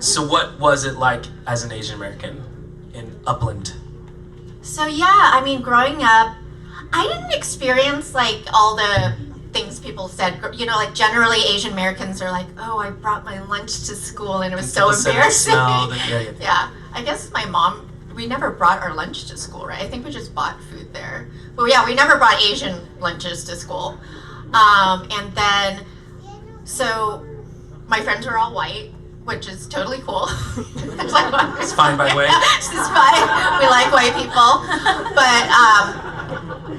So what was it like as an Asian American in Upland? So yeah, I mean, growing up, I didn't experience like all the things people said. You know, like generally Asian Americans are like, oh, I brought my lunch to school and it was so embarrassing. Yeah, I guess my mom, we never brought our lunch to school, right? I think we just bought food there. But yeah, we never brought Asian lunches to school. And then, so my friends were all white, which is totally cool. It's fine, by the way. It's fine. We like white people. But,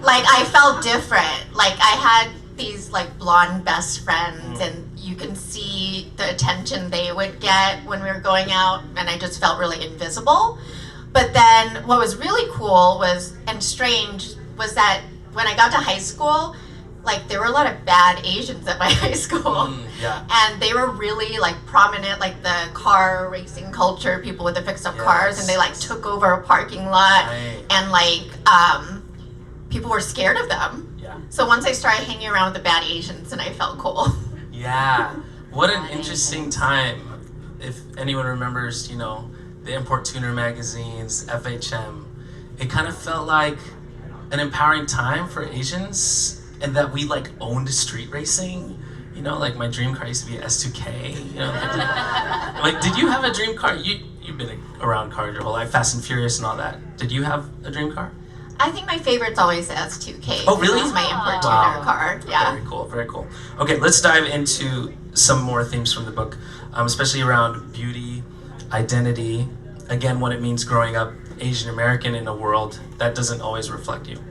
like, I felt different. Like, I had these, like, blonde best friends, and you can see the attention they would get when we were going out, and I just felt really invisible. But then what was really cool was, and strange, was that when I got to high school, like, there were a lot of bad Asians at my high school. Yeah. And they were really, like, prominent, like, the car racing culture, people with the fixed-up cars, and they, like, took over a parking lot, and, like, people were scared of them. Yeah. So once I started hanging around with the bad Asians, and I felt cool. Yeah. What an interesting time. If anyone remembers, you know, the Import Tuner magazines, FHM, it kind of felt like an empowering time for Asians, and that we like owned street racing. You know, like my dream car used to be a S2K. You know, like did you have a dream car? You've been around cars your whole life, Fast and Furious and all that. Did you have a dream car? I think my favorite's always the S2K. Oh, really? It's my Import Tuner car. Yeah. Very cool. Very cool. Okay, let's dive into some more themes from the book, especially around beauty, identity. Again, what it means growing up Asian American in a world that doesn't always reflect you.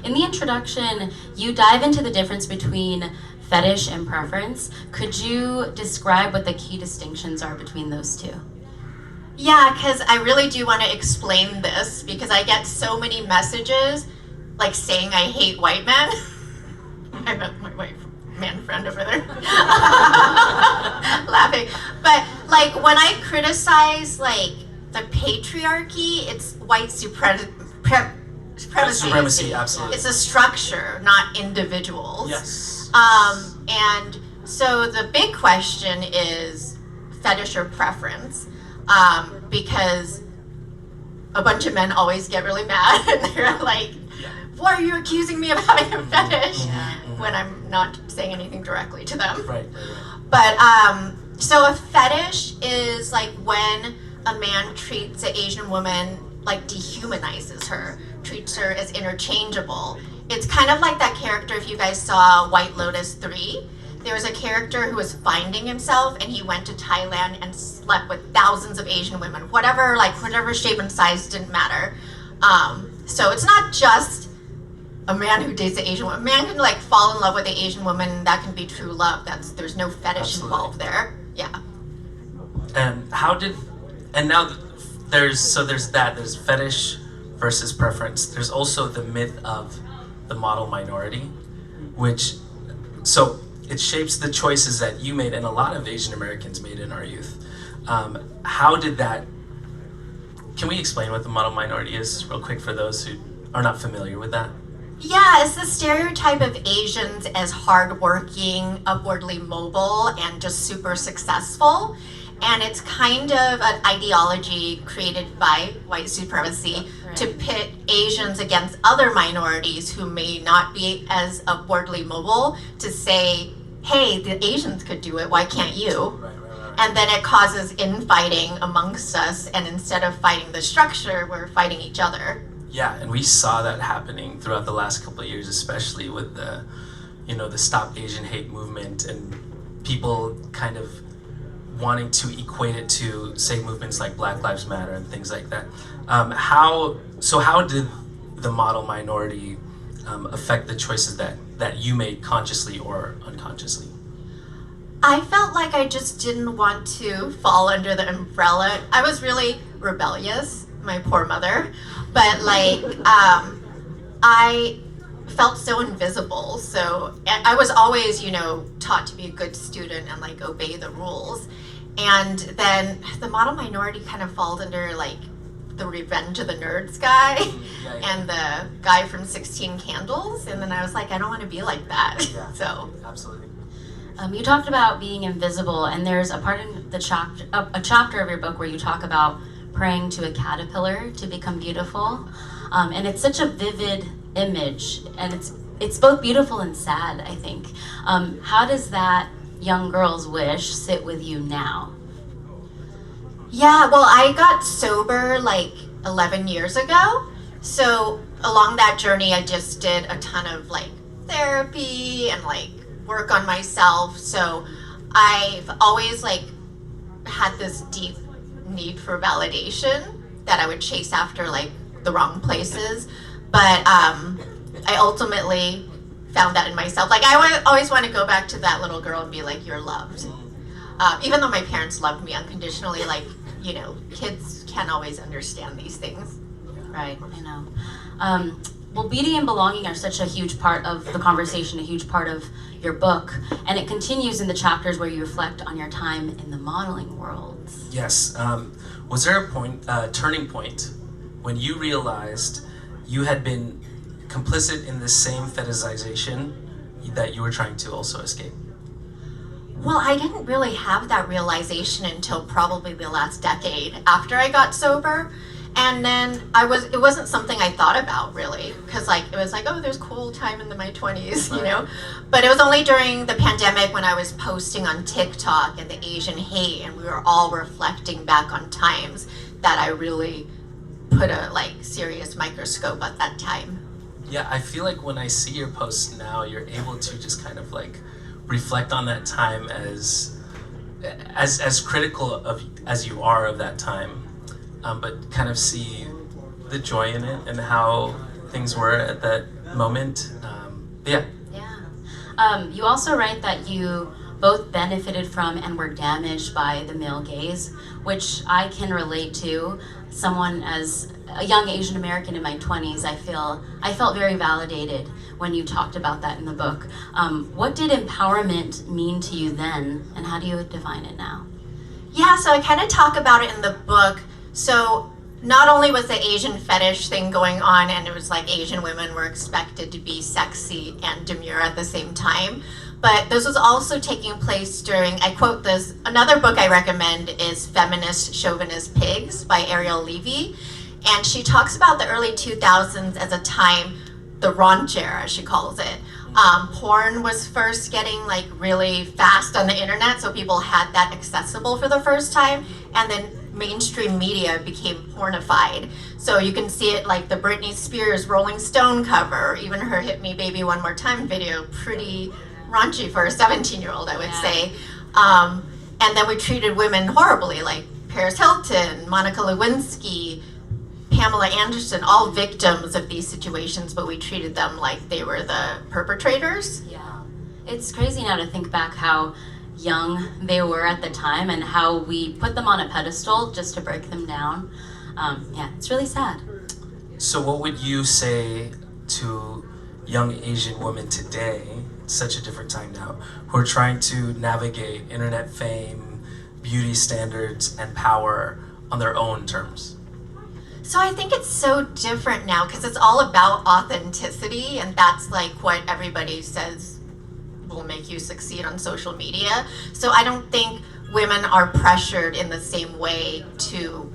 In the introduction, you dive into the difference between fetish and preference. Could you describe what the key distinctions are between those two? Yeah, because I really do want to explain this, because I get so many messages, like, saying I hate white men. I met my white man friend over there. Laughing. But, like, when I criticize, like, the patriarchy, it's white supremacy. Supremacy, absolutely. It's a structure, not individuals. Yes. And so the big question is fetish or preference, because a bunch of men always get really mad and they're like, why are you accusing me of having a fetish? When I'm not saying anything directly to them. Right. But, so a fetish is like when a man treats an Asian woman, like, dehumanizes her, treats her as interchangeable. It's kind of like that character, if you guys saw White Lotus 3, there was a character who was finding himself, and he went to Thailand and slept with thousands of Asian women, whatever shape and size, didn't matter. So it's not just a man who dates an Asian woman. A man can, like, fall in love with an Asian woman, that can be true love. There's no fetish involved there. Yeah. And now there's fetish versus preference. There's also the myth of the model minority, so it shapes the choices that you made and a lot of Asian Americans made in our youth. How did that, can we explain what the model minority is real quick for those who are not familiar with that? Yeah, it's the stereotype of Asians as hardworking, upwardly mobile, and just super successful. And it's kind of an ideology created by white supremacy to pit Asians against other minorities who may not be as upwardly mobile, to say, hey, the Asians could do it, why can't you? Right. And then it causes infighting amongst us, and instead of fighting the structure, we're fighting each other. Yeah, and we saw that happening throughout the last couple of years, especially with the Stop Asian Hate movement and people kind of wanting to equate it to, say, movements like Black Lives Matter and things like that. How did the model minority affect the choices that you made consciously or unconsciously? I felt like I just didn't want to fall under the umbrella. I was really rebellious, my poor mother, but like, I felt so invisible. So I was always, taught to be a good student and like obey the rules. And then the model minority kind of falls under like the Revenge of the Nerds guy and the guy from 16 Candles. And then I was like, I don't want to be like that. Yeah, So absolutely. You talked about being invisible, and there's a part in the chapter of your book where you talk about praying to a caterpillar to become beautiful, and it's such a vivid image, and it's both beautiful and sad, I think. How does that young girl's wish sit with you now? Yeah, well, I got sober like 11 years ago. So along that journey, I just did a ton of like therapy and like work on myself. So I've always like had this deep need for validation that I would chase after like the wrong places. But I ultimately found that in myself. Like I always want to go back to that little girl and be like, you're loved. Even though my parents loved me unconditionally, like, you know, kids can't always understand these things. Right, I know. Well, beauty and belonging are such a huge part of the conversation, a huge part of your book, and it continues in the chapters where you reflect on your time in the modeling world. Yes. Was there a turning point when you realized you had been complicit in the same fetishization that you were trying to also escape? Well, I didn't really have that realization until probably the last decade after I got sober. And then it wasn't something I thought about really, because like it was like, oh, there's cool time in my 20s, you know. But it was only during the pandemic when I was posting on TikTok and the Asian hate, and we were all reflecting back on times that I really put a like serious microscope at that time. Yeah, I feel like when I see your posts now, you're able to just kind of like reflect on that time as critical of as you are of that time. But kind of see the joy in it and how things were at that moment. Yeah. You also write that you both benefited from and were damaged by the male gaze, which I can relate to. Someone as a young Asian American in my 20s, I felt very validated when you talked about that in the book. What did empowerment mean to you then, and how do you define it now? Yeah, so I kind of talk about it in the book. So not only was the Asian fetish thing going on, and it was like Asian women were expected to be sexy and demure at the same time, but this was also taking place during, I quote this, another book I recommend is Feminist Chauvinist Pigs by Ariel Levy. And she talks about the early 2000s as a time, the raunch era, she calls it. Porn was first getting like really fast on the internet, so people had that accessible for the first time, and then mainstream media became pornified. So you can see it like the Britney Spears Rolling Stone cover, or even her Hit Me Baby One More Time video, pretty raunchy for a 17-year-old, I would say. And then we treated women horribly, like Paris Hilton, Monica Lewinsky, Pamela Anderson, all victims of these situations, but we treated them like they were the perpetrators. Yeah. It's crazy now to think back how young they were at the time and how we put them on a pedestal just to break them down. Yeah, it's really sad. So what would you say to young Asian women today, such a different time now, who are trying to navigate internet fame, beauty standards, and power on their own terms? So I think it's so different now because it's all about authenticity, and that's like what everybody says will make you succeed on social media. So I don't think women are pressured in the same way to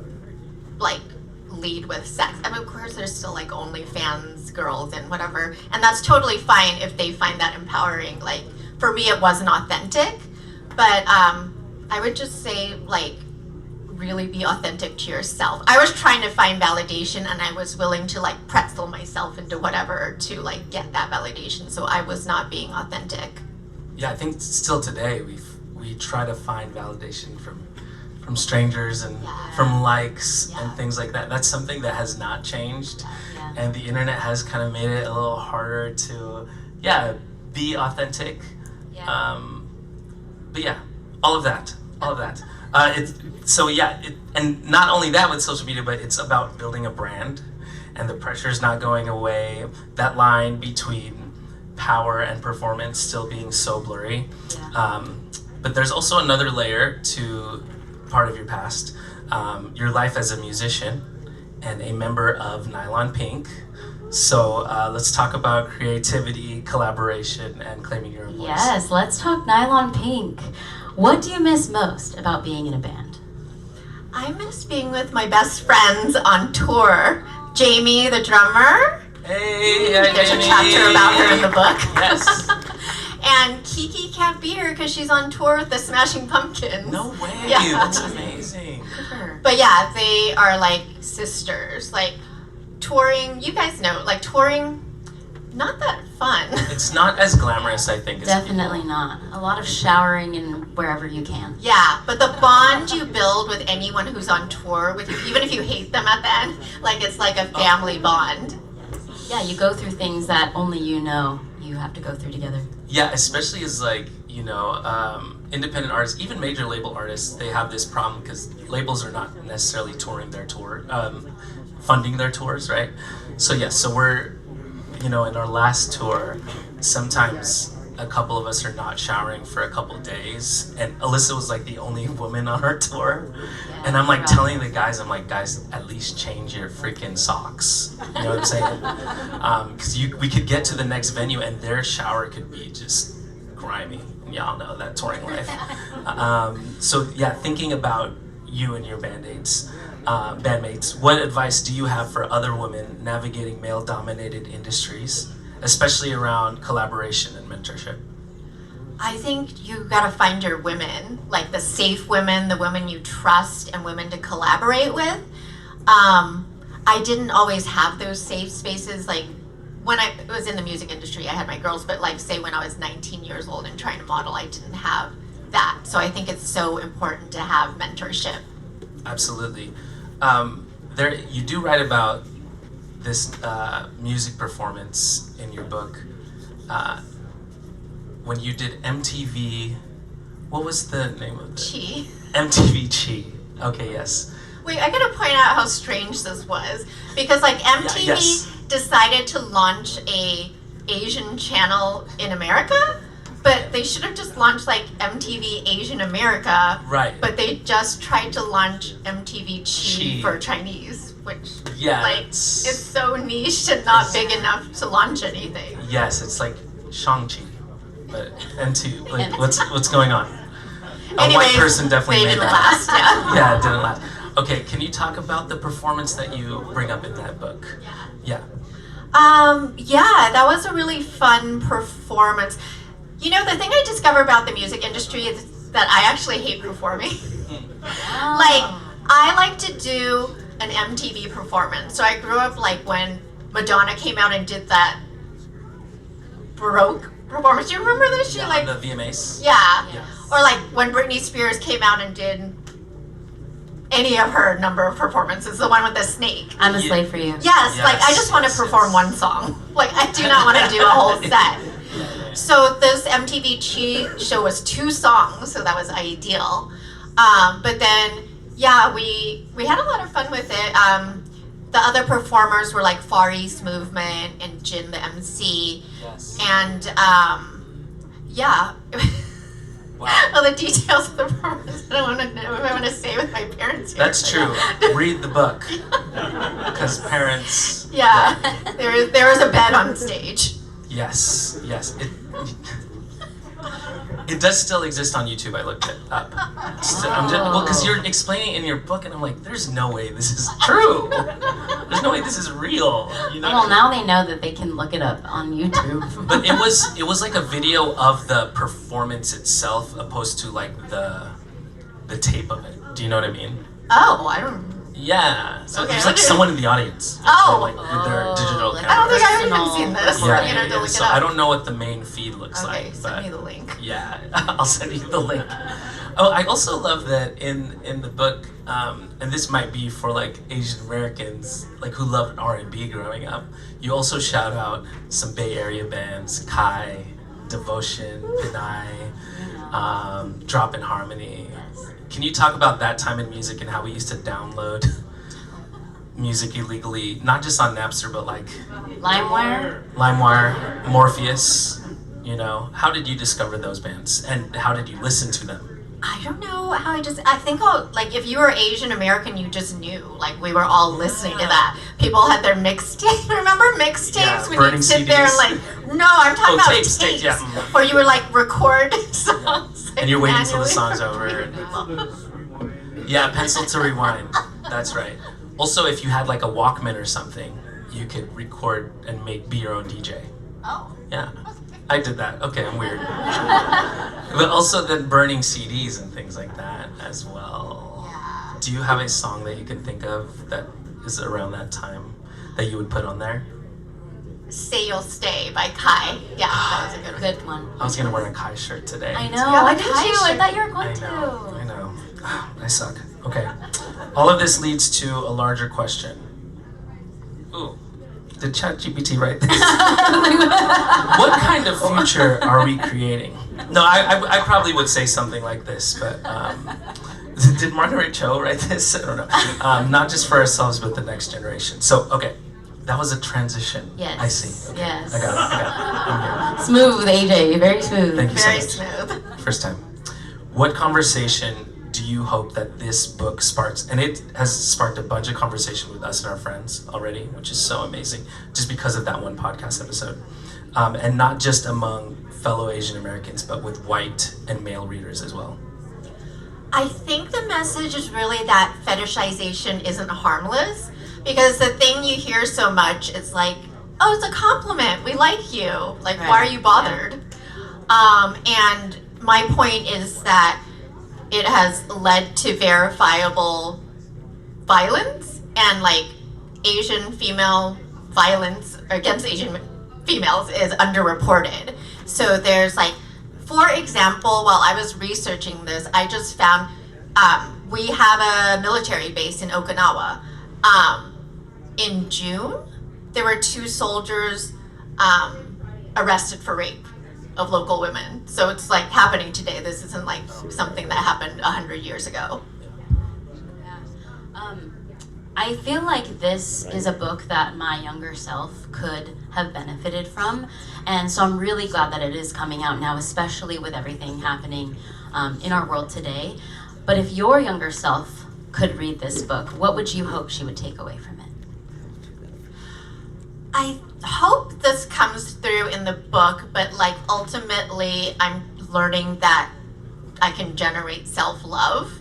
like lead with sex. I mean, of course there's still like OnlyFans girls and whatever, and that's totally fine if they find that empowering. Like for me it wasn't authentic, but I would just say like really be authentic to yourself. I was trying to find validation, and I was willing to like pretzel myself into whatever to like get that validation, so I was not being authentic. Yeah, I think still today we try to find validation from strangers and from likes and things like that. That's something that has not changed, and the internet has kind of made it a little harder to be authentic. But yeah, all of that. And not only that with social media, but it's about building a brand, and the pressure's not going away. That line between power and performance still being so blurry. But there's also another layer to part of your past, your life as a musician and a member of Nylon Pink, So let's talk about creativity, collaboration, and claiming your own voice. Yes, let's talk Nylon Pink. What do you miss most about being in a band? I miss being with my best friends on tour. Jamie, the drummer. Hey, There's a chapter about her in the book. Yes. And Kiki can't be here because she's on tour with the Smashing Pumpkins. No way. Yeah. That's amazing. But yeah, they are like sisters. Like touring, you guys know, like touring, not that fun. It's not as glamorous, I think. As Definitely not. A lot of showering and wherever you can. Yeah, but the bond you build with anyone who's on tour with you, even if you hate them at the end, like it's like a family bond. Yeah, you go through things that only you know you have to go through together. Yeah, especially as like, independent artists, even major label artists, they have this problem because labels are not necessarily touring their tour, funding their tours, right? So we're, in our last tour, sometimes a couple of us are not showering for a couple days, and Alyssa was like the only woman on our tour, and I'm like telling the guys, guys, at least change your freaking socks. You know what I'm saying? Because we could get to the next venue and their shower could be just grimy. And y'all know that touring life. Thinking about you and your bandmates, what advice do you have for other women navigating male-dominated industries, especially around collaboration and mentorship? I think you gotta find your women, like the safe women, the women you trust, and women to collaborate with. I didn't always have those safe spaces. Like when I was in the music industry, I had my girls, but like say when I was 19 years old and trying to model, I didn't have that. So I think it's so important to have mentorship. Absolutely. You do write about this music performance in your book. When you did MTV, what was the name of it? Chi. MTV Chi. Okay, yes. Wait, I gotta point out how strange this was because like MTV decided to launch a Asian channel in America, but they should have just launched like MTV Asian America. Right. But they just tried to launch MTV Chi for Chinese, which it's so niche and not big enough to launch anything. Yes, it's like Shang-Chi, but MTV. Like, what's going on? Anyways, a white person definitely they made didn't that. last. Yeah, it didn't last. Okay, can you talk about the performance that you bring up in that book? Yeah. That was a really fun performance. The thing I discovered about the music industry is that I actually hate performing. Like, I like to do an MTV performance. So I grew up like when Madonna came out and did that Baroque performance. Do you remember this? She like the VMAs. Yeah. Yes. Or like when Britney Spears came out and did any of her number of performances, the one with the snake. I'm a slave for you. Yes, like I just want to perform one song. Like I do not want to do a whole set. So this MTV Chi show was 2 songs, so that was ideal. But then, we had a lot of fun with it. The other performers were like Far East Movement and Jin the MC. Yes. And Wow. Well, the details of the performance, I don't want to know if I want to stay with my parents here. That's true. Read the book. Because parents... Yeah. There was a bed on stage. Yes. It does still exist on YouTube. I looked it up. Because you're explaining it in your book, and I'm like, there's no way this is true. There's no way this is real. Well, now they know that they can look it up on YouTube. But it was like a video of the performance itself, opposed to like the tape of it. Do you know what I mean? Oh, I don't. Yeah. So Okay, there's like someone in the audience. Oh. Like with their digital like I don't camera. think I've even seen this. Yeah, I'm gonna look it so up. I don't know what the main feed looks Okay, like. send but me the link. Yeah, I'll send you the link. Oh, I also love that in the book, and this might be for like Asian Americans like who loved R&B growing up. You also shout out some Bay Area bands: Kai, Devotion, Pinay, Drop in Harmony. Can you talk about that time in music and how we used to download music illegally, not just on Napster, but like LimeWire, Morpheus? How did you discover those bands, and how did you listen to them? I don't know how I think if you were Asian American, you just knew. Like, we were all listening to that. People had their mixtapes. Remember mixtapes? Yeah, when burning you'd sit CDs. there and like, no, I'm talking about tapes, yeah. Where you would like record songs. And you're waiting till the manually. song's over. Yeah, pencil to rewind. That's right. Also, if you had like a Walkman or something, you could record and be your own DJ. Oh. Yeah, I did that. Okay, I'm weird. But also then burning CDs and things like that as well. Yeah. Do you have a song that you can think of that is around that time that you would put on there? Say You'll Stay by Kai. Yeah, that was a good one. Good one. I was gonna wear a Kai shirt today. I know. Yeah, Why like didn't I you? I should- thought you were going I to. know. I suck. Okay. All of this leads to a larger question. Ooh. Did ChatGPT write this? What kind of future are we creating? No, I probably would say something like this, but did Margaret Cho write this? I don't know. Not just for ourselves, but the next generation. So, okay, that was a transition. Yes. I see. Okay. Yes. I got it. I'm here. Smooth, AJ. Very smooth. Thank you Very so much. smooth. First time. What conversation do you hope that this book sparks? And it has sparked a bunch of conversation with us and our friends already, which is so amazing, just because of that one podcast episode. And not just among fellow Asian Americans, but with white and male readers as well. I think the message is really that fetishization isn't harmless, because the thing you hear so much is like, oh, it's a compliment, we like you, like, Right. why are you bothered? And my point is that it has led to verifiable violence, and like Asian female violence against Asian females is underreported. So there's like, for example, while I was researching this, I just found we have a military base in Okinawa. In June, there were 2 soldiers arrested for rape of local women. So it's like happening today. This isn't like something that happened 100 years ago. I feel like this is a book that my younger self could have benefited from, and so I'm really glad that it is coming out now, especially with everything happening in our world today. But if your younger self could read this book, what would you hope she would take away from it? I hope this comes through in the book, but like ultimately I'm learning that I can generate self-love.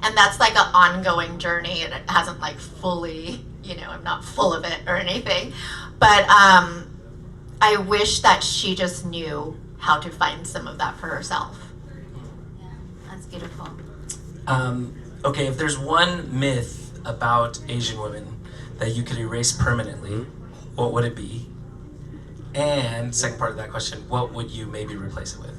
And that's like an ongoing journey, and it hasn't like fully, I'm not full of it or anything. But I wish that she just knew how to find some of that for herself. Yeah, that's beautiful. Okay, if there's one myth about Asian women that you could erase permanently, what would it be? And second part of that question, what would you maybe replace it with?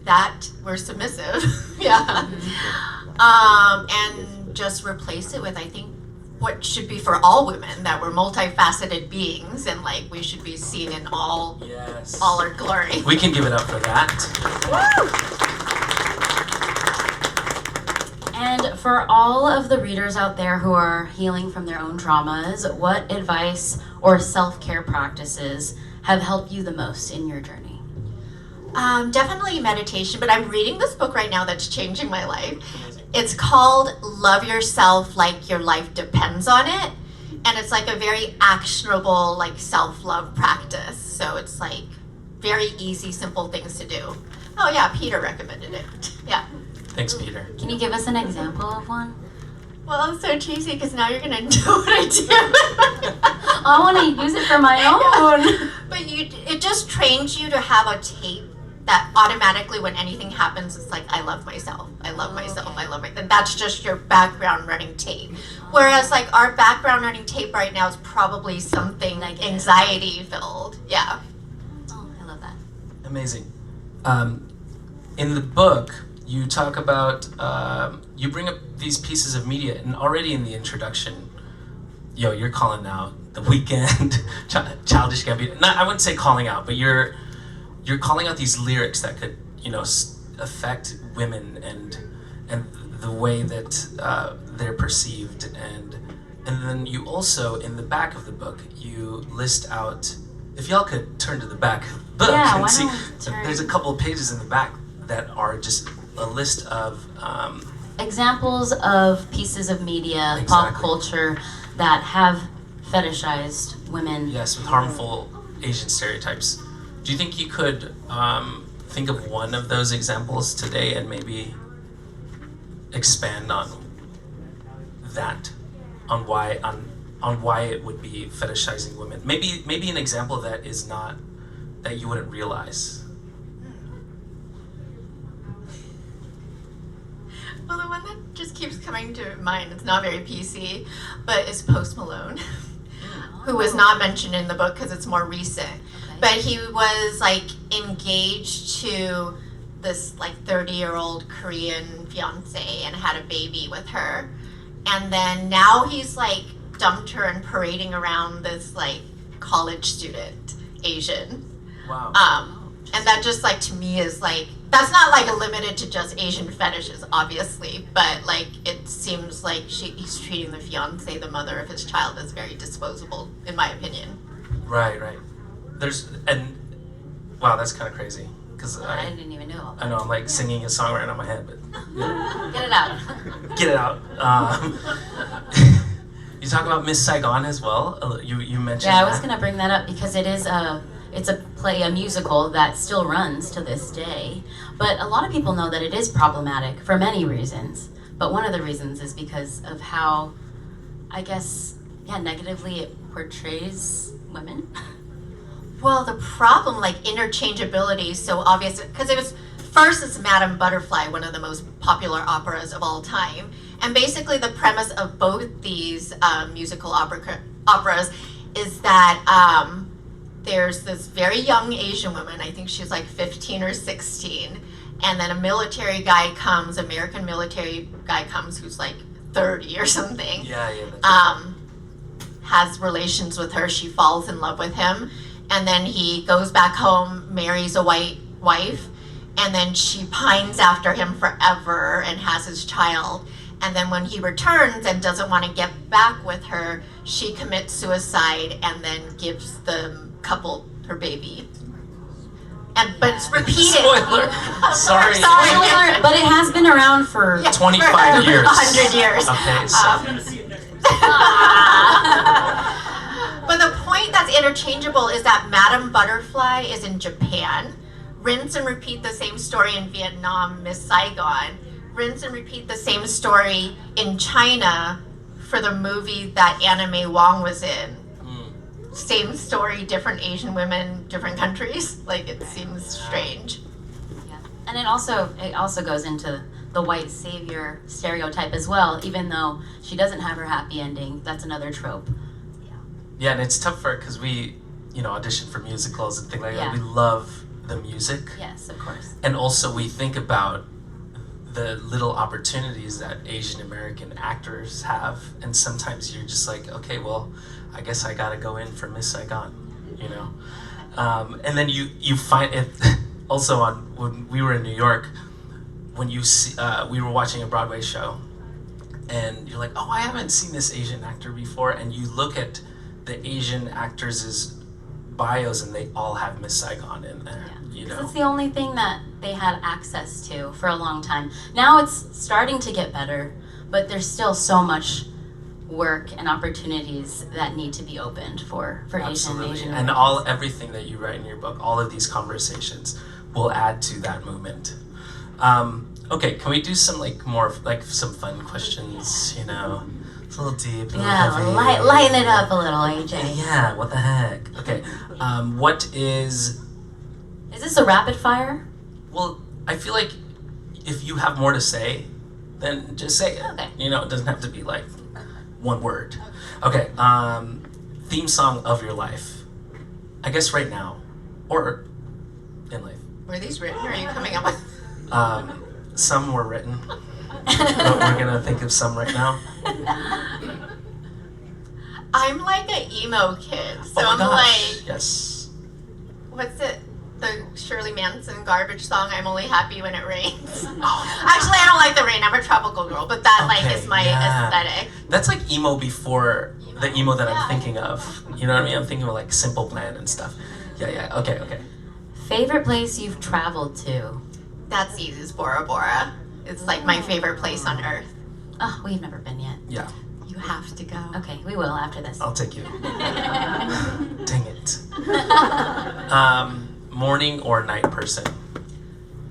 That we're submissive. Yeah. And just replace it with, I think, what should be for all women, that we're multifaceted beings, and like we should be seen in all Yes. our glory. We can give it up for that. And for all of the readers out there who are healing from their own traumas, what advice or self-care practices have helped you the most in your journey? Definitely meditation, but I'm reading this book right now that's changing my life. It's called Love Yourself Like Your Life Depends on It. And it's like a very actionable, like self-love practice. So it's like very easy, simple things to do. Oh yeah, Peter recommended it. Yeah. Thanks, Peter. Can you give us an example of one? Well, it's so cheesy because now you're gonna know what I do. I want to use it for my own. But it just trains you to have a tape that automatically, when anything happens, it's like, I love myself, I love myself, Okay. I love myself. And that's just your background running tape. Whereas like our background running tape right now is probably something like Negative. anxiety filled. Yeah. Oh, I love that. Amazing. In the book, you talk about, you bring up these pieces of media, and already in the introduction, you're calling out The Weeknd, Childish Gambino. Not, I wouldn't say calling out, but you're calling out these lyrics that could, affect women and the way that they're perceived, and then you also, in the back of the book, you list out, if y'all could turn to the back book. Yeah, And why see, don't we turn- there's a couple of pages in the back that are just a list of examples of pieces of media, pop Exactly. culture that have fetishized women. yes, with harmful Asian stereotypes. Do you think you could think of one of those examples today and maybe expand on that, on why it would be fetishizing women? Maybe an example that is not, that you wouldn't realize. Well, the one that just keeps coming to mind, it's not very PC, but is Post Malone, who was not mentioned in the book because it's more recent. Okay. But he was like engaged to this like 30-year-old Korean fiance and had a baby with her. And then now he's like dumped her and parading around this like college student, Asian. Wow. And that just like to me is like, that's not like limited to just Asian fetishes, obviously, but like it seems like he's treating the fiance, the mother of his child, as very disposable, in my opinion. Right. Wow, that's kind of crazy. Because I didn't even know. I know I'm like singing a song right on my head, but Get it out. get it out. You talk about Miss Saigon as well. You mentioned Yeah, I that. was gonna bring that up because it's a play, a musical that still runs to this day. But a lot of people know that it is problematic for many reasons. But one of the reasons is because of how, I guess, negatively it portrays women. Well, the problem, like interchangeability, is so obvious because it's Madame Butterfly, one of the most popular operas of all time, and basically the premise of both these musical operas is that there's this very young Asian woman, I think she's like 15 or 16, and then a military guy comes, American military guy comes who's like 30 or something. Yeah. That's Has relations with her, she falls in love with him, and then he goes back home, marries a white wife, and then she pines after him forever and has his child. And then when he returns and doesn't want to get back with her, she commits suicide and then gives the couple her baby. But it's repeated. Spoiler. Sorry. Spoiler, but it has been around for 25 years. 100 years. Okay, so But the point that's interchangeable is that Madame Butterfly is in Japan. Rinse and repeat the same story in Vietnam, Miss Saigon. Rinse and repeat the same story in China for the movie that Anna May Wong was in. Same story, different Asian women, different countries. Like, it seems strange. Yeah. And it also goes into the white savior stereotype as well, even though she doesn't have her happy ending. That's another trope. yeah, and it's tough for it because we, audition for musicals and things like that. Yeah. We love the music, Yes, of course. and also we think about the little opportunities that Asian American actors have, and sometimes you're just like, okay, well, I guess I gotta go in for Miss Saigon, and then you find it also when we were in New York, when you see we were watching a Broadway show, and you're like, oh, I haven't seen this Asian actor before, and you look at the Asian actors' bios and they all have Miss Saigon in there. It's the only thing that they had access to for a long time. Now it's starting to get better, but there's still so much work and opportunities that need to be opened for Absolutely. Asian And Americans. everything that you write in your book, all of these conversations will add to that movement. Okay, can we do some some fun questions? It's a little deep, a little heavy. Lighten it up a little, AJ. Yeah, what the heck? Okay, what is? Is this a rapid fire? Well, I feel like if you have more to say, then just say it. Okay. It doesn't have to be like one word. Okay, theme song of your life. I guess right now, or in life. Were these written or are you coming up with? Some were written, but we're gonna think of some right now. I'm like an emo kid, so Oh my I'm gosh, like, yes. what's it? The Shirley Manson garbage song, I'm only happy when it rains. Oh, Actually, I don't like the rain. I'm a tropical girl, but that Okay, is my yeah. aesthetic. That's like emo before the emo that I'm thinking of. You know what I mean? I'm thinking of like Simple Plan and stuff. Yeah, okay. Favorite place you've traveled to? That's easy. It's Bora Bora. It's like my favorite place on earth. Oh, we've never been yet. Yeah, You have to go. Okay, we will after this. I'll take you. Dang it. Morning or night person?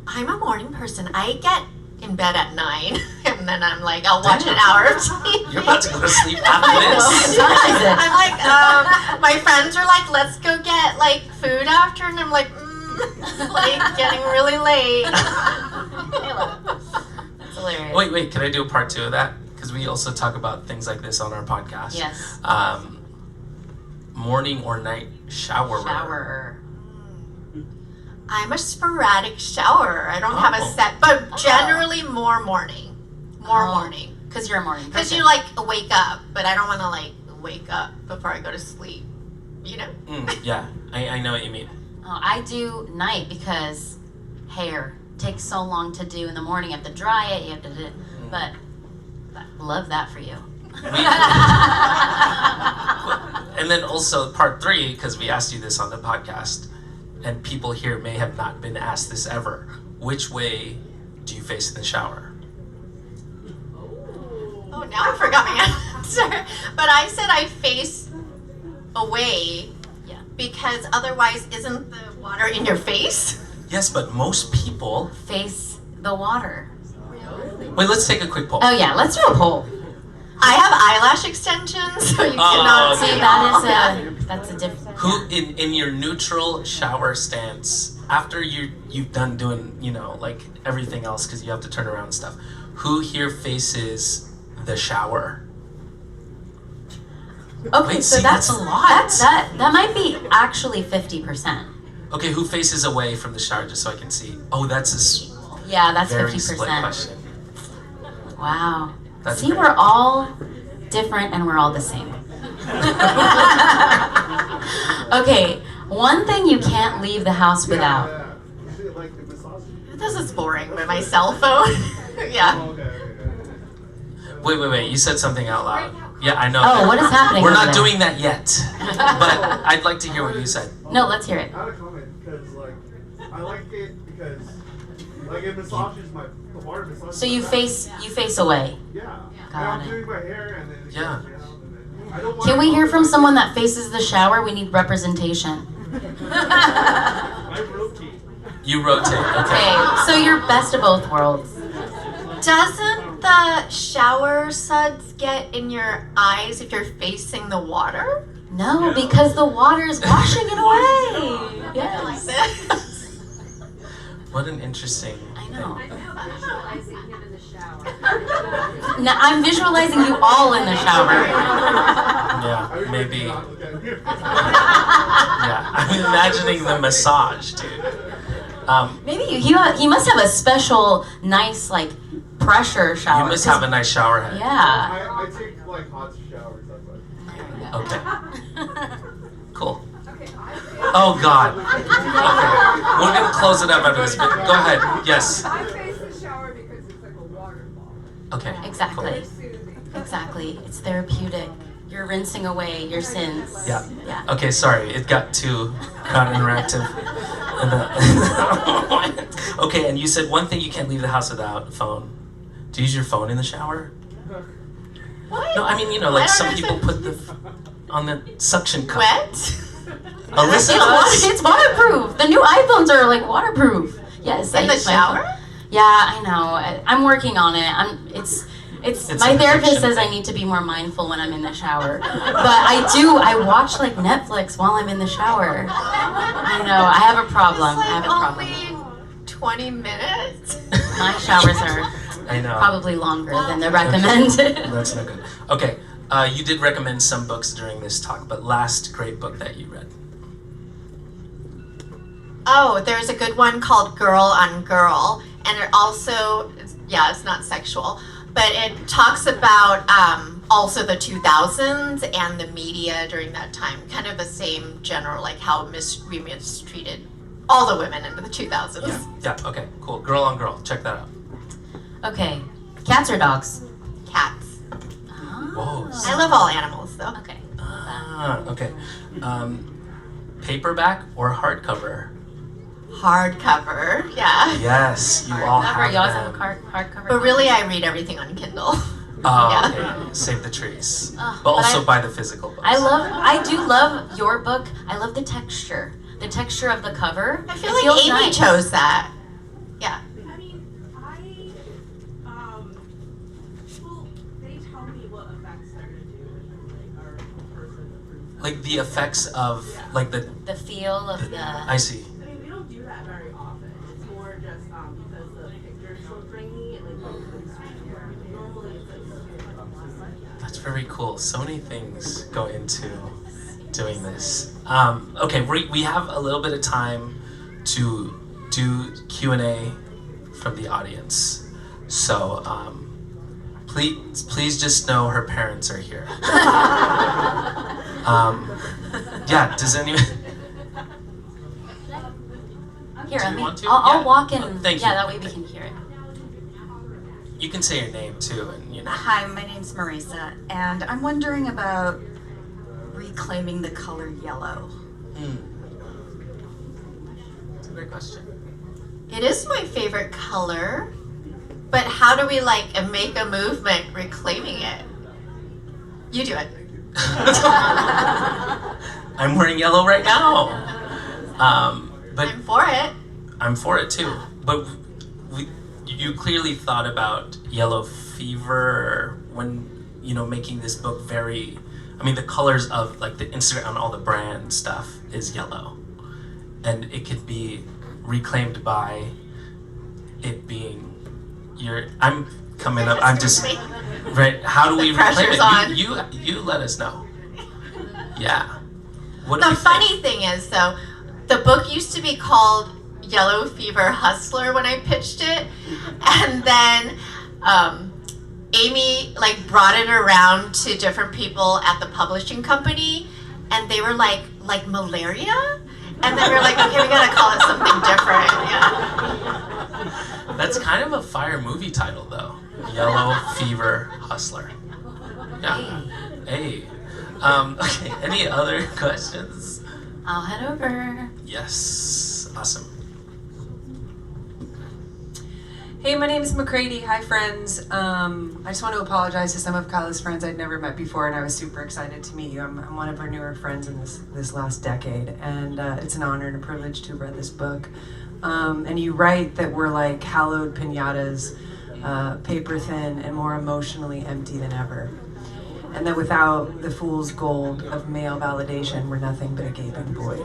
I'm a morning person. I get in bed at 9, and then I'm like, I'll watch an hour of TV. You're about to go to sleep after this. I'm like, my friends are like, let's go get like food after, and I'm like, it's like getting really late. That's hilarious. Wait, can I do a part 2 of that? Because we also talk about things like this on our podcast. Yes. Morning or night shower. Shower. I'm a sporadic showerer. I don't have a set, but generally more morning. Morning. Because you're a morning person. Because you like wake up, but I don't want to like wake up before I go to sleep. You know? Yeah, I know what you mean. Oh, I do night because hair takes so long to do in the morning. You have to dry it. You have to do, but love that for you. And then also part 3, because we asked you this on the podcast, and people here may have not been asked this ever. Which way do you face in the shower? Oh, now I forgot my answer. But I said I face away. Yeah. Because otherwise, isn't the water in your face? Yes, but most people... Face the water. Wait, let's take a quick poll. Oh yeah, let's do a poll. I have eyelash extensions, so you cannot okay. see That's a different. Who in your neutral shower stance, after you've done doing, like everything else because you have to turn around and stuff, who here faces the shower? Okay, Wait, so see, that's a lot. That might be actually 50%. Okay, who faces away from the shower just so I can see? Oh, that's Yeah, that's very 50%. split question. Wow. That's See, great. we're all different and we're all the same. Okay, one thing you can't leave the house without. This is boring, but my cell phone. Yeah. Wait, you said something out loud. Yeah, I know. Oh, what is happening We're over not there? doing that yet. But I'd like to hear what you said. No, let's hear it. I had a comment because I like it because it massages the water massages. So you my face away. back. Yeah. Got I'm it. doing my hair and then it Yeah. goes down and then I don't want Can we hear from to- someone that faces the shower? We need representation. I rotate. You rotate. Okay. Okay, so you're best of both worlds. Doesn't the shower suds get in your eyes if you're facing the water? No, because the water's washing it away. Like Yes. this. What an interesting. I know. I'm visualizing him in the shower. Now, I'm visualizing you all in the shower. Yeah, I really maybe. do not look at it. Yeah, I'm imagining the massage, dude. Maybe he must have a special, nice, like, pressure shower. You must have a nice shower head. Yeah. I take hot showers. That's what. Okay. Cool. Okay, Oh God. Okay. We're gonna close it up after this. But go ahead. Yes. I face the shower because it's like a waterfall. Okay. Exactly. Very soothing. Exactly. It's therapeutic. You're rinsing away your sins. Yeah. Yeah. Okay. Sorry, it got too interactive. Okay, and you said one thing you can't leave the house without: phone. Do you use your phone in the shower? What? No, I mean I like don't some understand. people put the on the suction cup. Wet? Alyssa does. It's waterproof. The new iPhones are like waterproof. Yes. I In the use my phone. shower? Yeah, I know. I'm working on it. It's It's my an therapist addiction says I thing. need to be more mindful when I'm in the shower. But I watch like Netflix while I'm in the shower. I know. I have a problem. It's I have like a problem. only 20 minutes. My showers are I know. probably longer than the recommended. That's not good. Okay, you did recommend some books during this talk, but last great book that you read. Oh, there's a good one called Girl on Girl, and it also, it's not sexual, but it talks about also the 2000s and the media during that time. Kind of the same general, like how we mistreated all the women in the 2000s. Yeah, okay, cool. Girl on Girl, check that out. Okay. Cats or dogs? Cats. Whoa. I love all animals, though. Okay. Okay. Paperback or hardcover? hardcover. Yeah. Yes, you all Hardcover, have you always have them. a hardcover. But really, I read everything on Kindle. Oh, Yeah. okay. Save the trees. But But also I- buy the physical books. I do love your book. I love the texture of the cover. I feel It like feels Amy nice. chose that. Yeah. I mean, well, they tell me what effects they're gonna do when like our person approves. Like the effects of like the. The feel of the. I see. I mean, we don't do that very often. It's more just because the picture's so grainy and like normally it's like. That's very cool. So many things go into doing this. Okay, we have a little bit of time to do Q&A from the audience. So please just know her parents are here. Yeah, does anyone? Here, Do let you me. want to? I'll Yeah. walk in. Thank yeah, you. that way we can hear it. You can say your name too, and you know. Hi, my name's Marisa, and I'm wondering about reclaiming the color yellow. That's a great question. It is my favorite color, but how do we like make a movement reclaiming it? You do it. I'm wearing yellow right now. But I'm for it. I'm for it too. But you clearly thought about yellow fever when making this book very. I mean, the colors of like the Instagram and all the brand stuff is yellow, and it could be reclaimed by it being your. I'm coming up. I'm just right. How do we reclaim pressure's it? on. You let us know. Yeah. What do The you think? funny thing is, though, the book used to be called Yellow Fever Hustler when I pitched it, and then Amy like brought it around to different people at the publishing company, and they were like malaria, and then we were like, okay, we gotta call it something different. Yeah. That's kind of a fire movie title, though. Yellow Fever Hustler. Yeah. Hey. Okay. Any other questions? I'll head over. Yes. Awesome. Hey, my name is McCready. Hi, friends. I just want to apologize to some of Kaila's friends I'd never met before, and I was super excited to meet you. I'm one of her newer friends in this last decade, and it's an honor and a privilege to have read this book. And you write that we're like hallowed pinatas, paper thin and more emotionally empty than ever. And that without the fool's gold of male validation, we're nothing but a gaping void.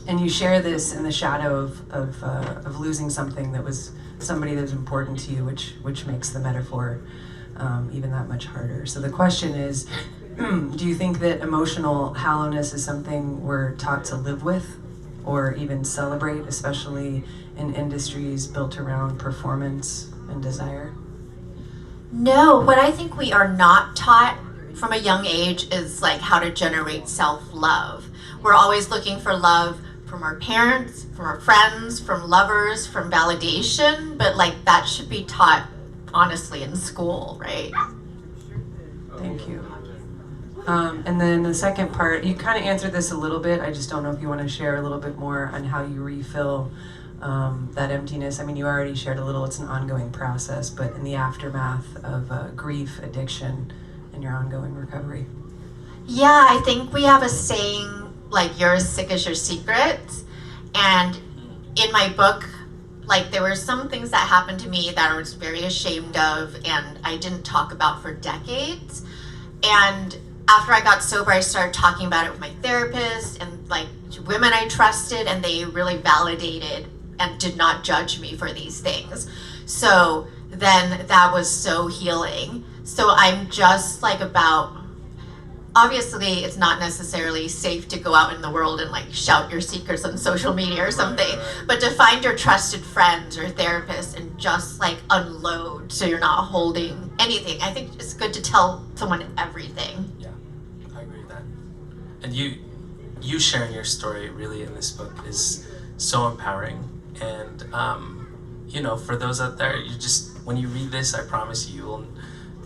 And you share this in the shadow of losing something that was somebody that was important to you, which makes the metaphor even that much harder. So the question is, do you think that emotional hollowness is something we're taught to live with or even celebrate, especially in industries built around performance and desire? No, what I think we are not taught from a young age is like how to generate self-love. We're always looking for love from our parents, from our friends, from lovers, from validation, but like that should be taught honestly in school, right? Thank you. And then the second part, you kind of answered this a little bit. I just don't know if you want to share a little bit more on how you refill that emptiness. I mean, you already shared a little, it's an ongoing process, but in the aftermath of grief, addiction, and your ongoing recovery. Yeah, I think we have a saying like you're as sick as your secrets. And in my book, like there were some things that happened to me that I was very ashamed of and I didn't talk about for decades. And after I got sober, I started talking about it with my therapist and like women I trusted, and they really validated and did not judge me for these things. So then that was so healing. So I'm just like about, obviously it's not necessarily safe to go out in the world and like shout your secrets on social media or something, but to find your trusted friends or therapists and just like unload so you're not holding anything. I think it's good to tell someone everything. Yeah, I agree with that. And you sharing your story really in this book is so empowering. And for those out there, you just when you read this, I promise you will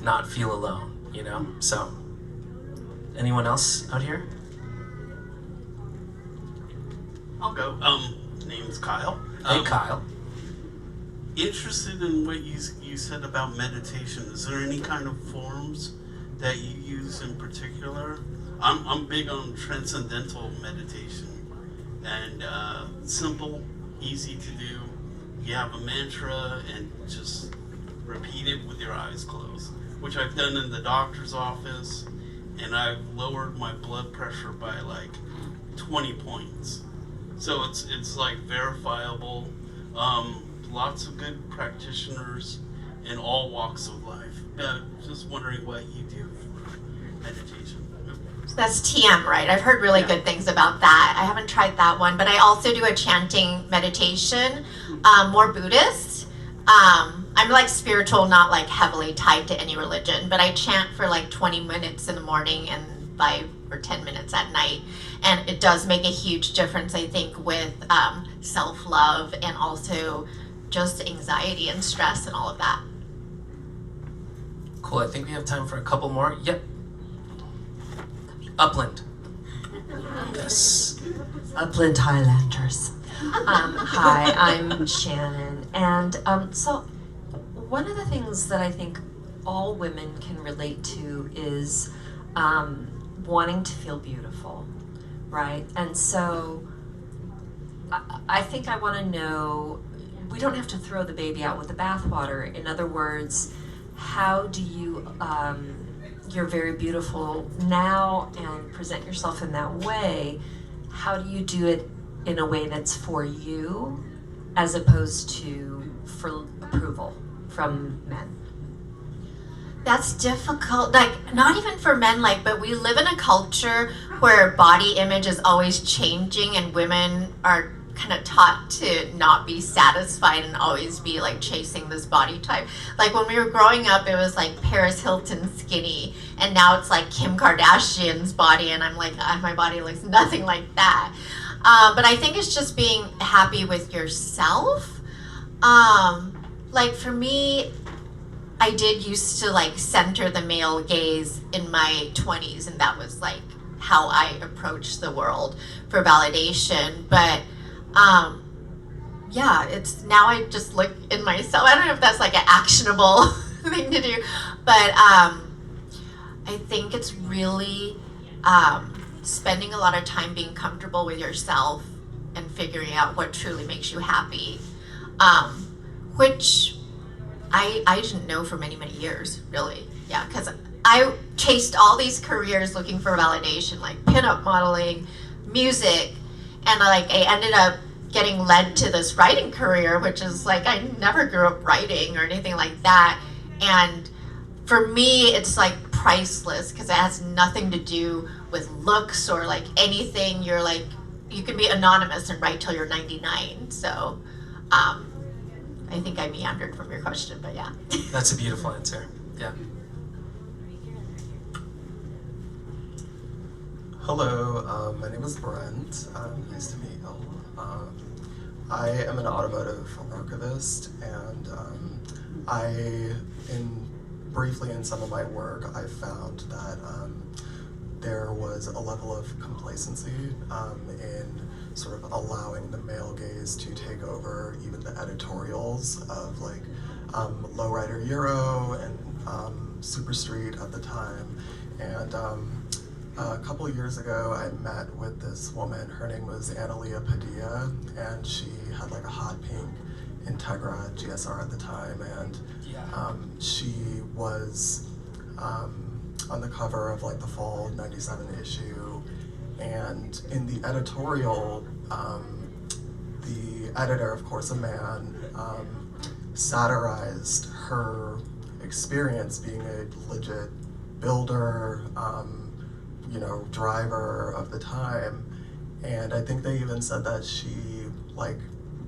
not feel alone. So. Anyone else out here? I'll go. name's Kyle. Hey, Kyle. Interested in what you said about meditation. Is there any kind of forms that you use in particular? I'm big on transcendental meditation, and simple, easy to do. You have a mantra and just repeat it with your eyes closed, which I've done in the doctor's office, and I've lowered my blood pressure by like 20 points. So it's like verifiable. Lots of good practitioners in all walks of life. Just wondering what you do for meditation. That's TM, right? I've heard really good things about that. I haven't tried that one, but I also do a chanting meditation, more Buddhist. I'm like spiritual, not like heavily tied to any religion, but I chant for like 20 minutes in the morning and 5 or 10 minutes at night. And it does make a huge difference, I think, with self-love and also just anxiety and stress and all of that. Cool. I think we have time for a couple more. Yep. Upland. Yes. Upland Highlanders. Hi, I'm Shannon. And so one of the things that I think all women can relate to is wanting to feel beautiful, right? And so I think I want to know, we don't have to throw the baby out with the bathwater. In other words, how do you, you're very beautiful now and present yourself in that way. How do you do it in a way that's for you as opposed to for approval from men? That's difficult, like not even for men, like, but we live in a culture where body image is always changing and women are kind of taught to not be satisfied and always be like chasing this body type. Like when we were growing up, it was like Paris Hilton skinny, and now it's like Kim Kardashian's body, and I'm like, my body looks nothing like that. But I think it's just being happy with yourself. Like for me, I did used to like center the male gaze in my 20s, and that was like how I approached the world for validation. But yeah, it's now I just look in myself. I don't know if that's like an actionable thing to do, but I think it's really spending a lot of time being comfortable with yourself and figuring out what truly makes you happy, which I didn't know for many, many years, really. Yeah, because I chased all these careers looking for validation, like pinup modeling, music, and like I ended up getting led to this writing career, which is like I never grew up writing or anything like that. And for me, it's like priceless because it has nothing to do with looks or like anything. You're like, you can be anonymous and write till you're 99. So I think I meandered from your question, but yeah. That's a beautiful answer. Yeah. Hello, my name is Brent. Nice to meet you. I am an automotive archivist, and briefly in some of my work, I found that there was a level of complacency in sort of allowing the male gaze to take over even the editorials of like Lowrider Euro and Super Street at the time. And a couple years ago, I met with this woman. Her name was Analia Padilla, and she had like a hot pink Integra GSR at the time, and she was on the cover of like the fall '97 issue. And in the editorial, the editor, of course a man, satirized her experience being a legit builder, driver of the time. And I think they even said that she like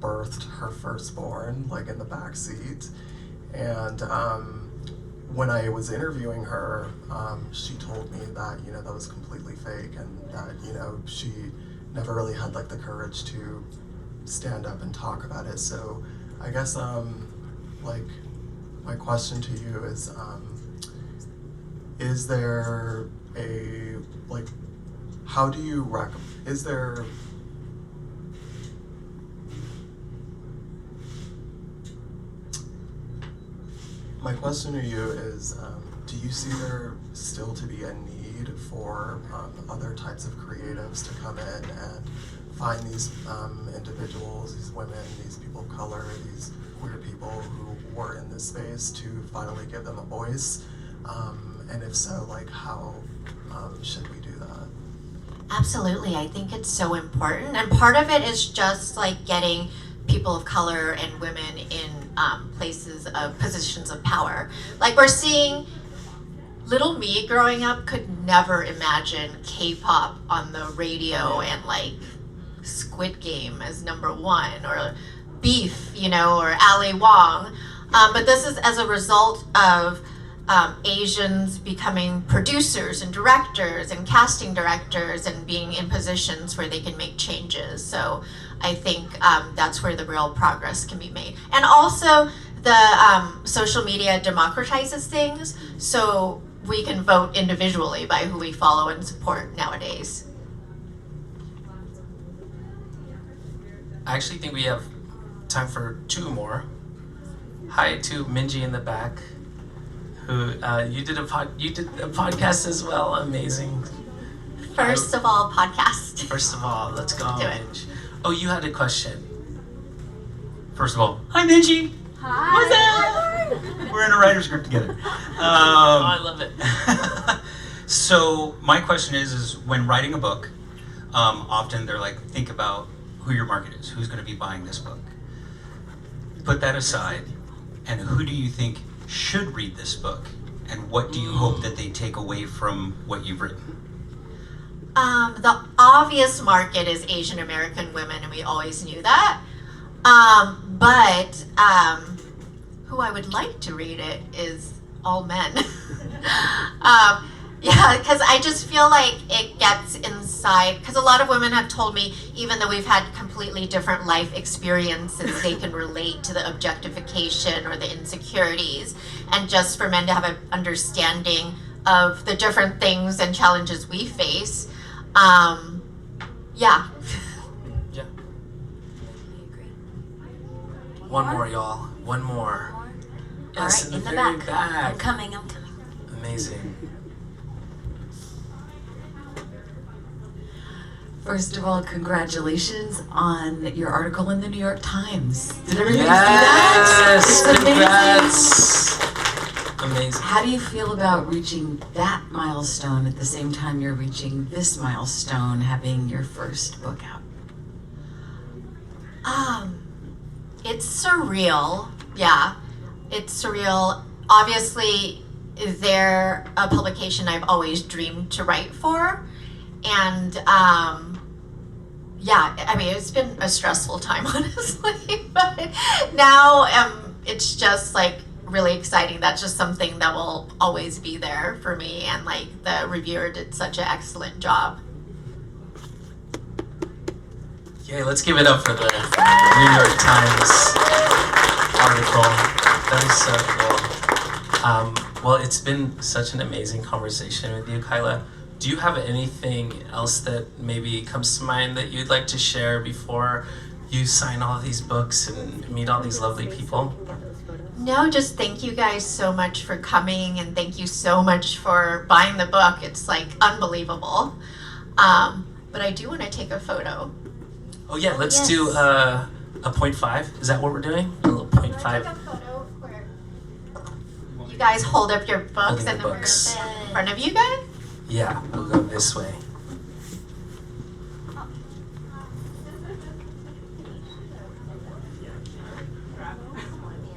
birthed her firstborn like in the back seat. And when I was interviewing her, she told me that that was completely fake, and that she never really had like the courage to stand up and talk about it. So I guess like my question to you is there a like how do you is there My question to you is, do you see there still to be a need for other types of creatives to come in and find these individuals, these women, these people of color, these queer people who were in this space to finally give them a voice? And if so, like, how should we do that? Absolutely, I think it's so important, and part of it is just like getting people of color and women in places of positions of power. Like we're seeing, little me growing up could never imagine K-pop on the radio and like Squid Game as #1 or Beef, or Ali Wong. But this is as a result of Asians becoming producers and directors and casting directors and being in positions where they can make changes. So I think that's where the real progress can be made. And also the social media democratizes things, so we can vote individually by who we follow and support nowadays. I actually think we have time for 2 more. Hi to Minji in the back, who you did a podcast as well. Amazing. First of all, podcast. First of all, let's go, Do it. Minji. Oh, you had a question. First of all, hi Minji. Hi. What's up? We're in a writer's group together. Oh, I love it. So my question is when writing a book, often they're like, think about who your market is, who's going to be buying this book. Put that aside, and who do you think should read this book, and what do you hope that they take away from what you've written? The obvious market is Asian American women, and we always knew that. But who I would like to read it is all men. Yeah, because I just feel like it gets inside, because a lot of women have told me, even though we've had completely different life experiences, they can relate to the objectification or the insecurities, and just for men to have an understanding of the different things and challenges we face. Yeah. Yeah. One more, y'all. One more. Yes, All right, in the in the very back. I'm coming. Amazing. First of all, congratulations on your article in the New York Times. Did everybody see Yes, that? congrats. Amazing. How do you feel about reaching that milestone at the same time you're reaching this milestone, having your first book out? It's surreal. Yeah, it's surreal. Obviously, they're a publication I've always dreamed to write for. And yeah, I mean, it's been a stressful time, honestly. But now it's just like really exciting. That's just something that will always be there for me. And like the reviewer did such an excellent job. Yay, let's give it up for the New York Times article. That is so cool. Well, it's been such an amazing conversation with you, Kaila. Do you have anything else that maybe comes to mind that you'd like to share before you sign all these books and meet all these lovely people? No, just thank you guys so much for coming, and thank you so much for buying the book. It's like unbelievable. But I do want to take a photo. Oh yeah, let's do a 0.5. Is that what we're doing? A little 0.5. You guys hold up your books, Holding and the then we're books. in front of you guys. Yeah, we'll go this way.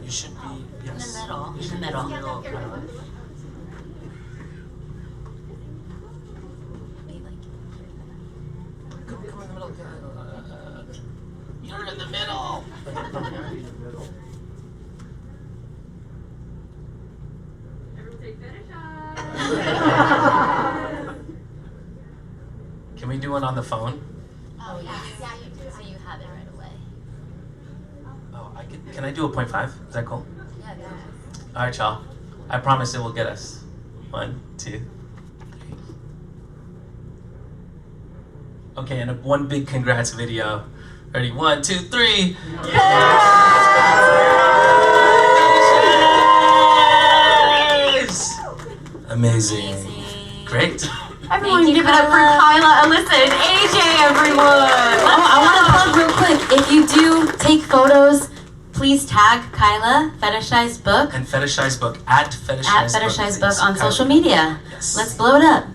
You should be, yes. In the middle. You should In the be middle. Come in the middle. You're in the middle. Everyone say Fetishized. Can we do one on the phone? Oh, yes. Yeah, you do. So you have it right away. Oh, can I do a 0.5? Is that cool? Yeah, go. All right, y'all. I promise it will get us. 1, 2, 3. Okay, and one big congrats video. Ready? 1, 2, 3. Yeah! Great. Everyone give it up for Kaila, Alyssa, and AJ, everyone! I want to plug real quick, if you do take photos, please tag Kaila, Fetishized Book. And Fetishized Book, at Fetishized Book. At Fetishized Book on social media. Yes. Let's blow it up.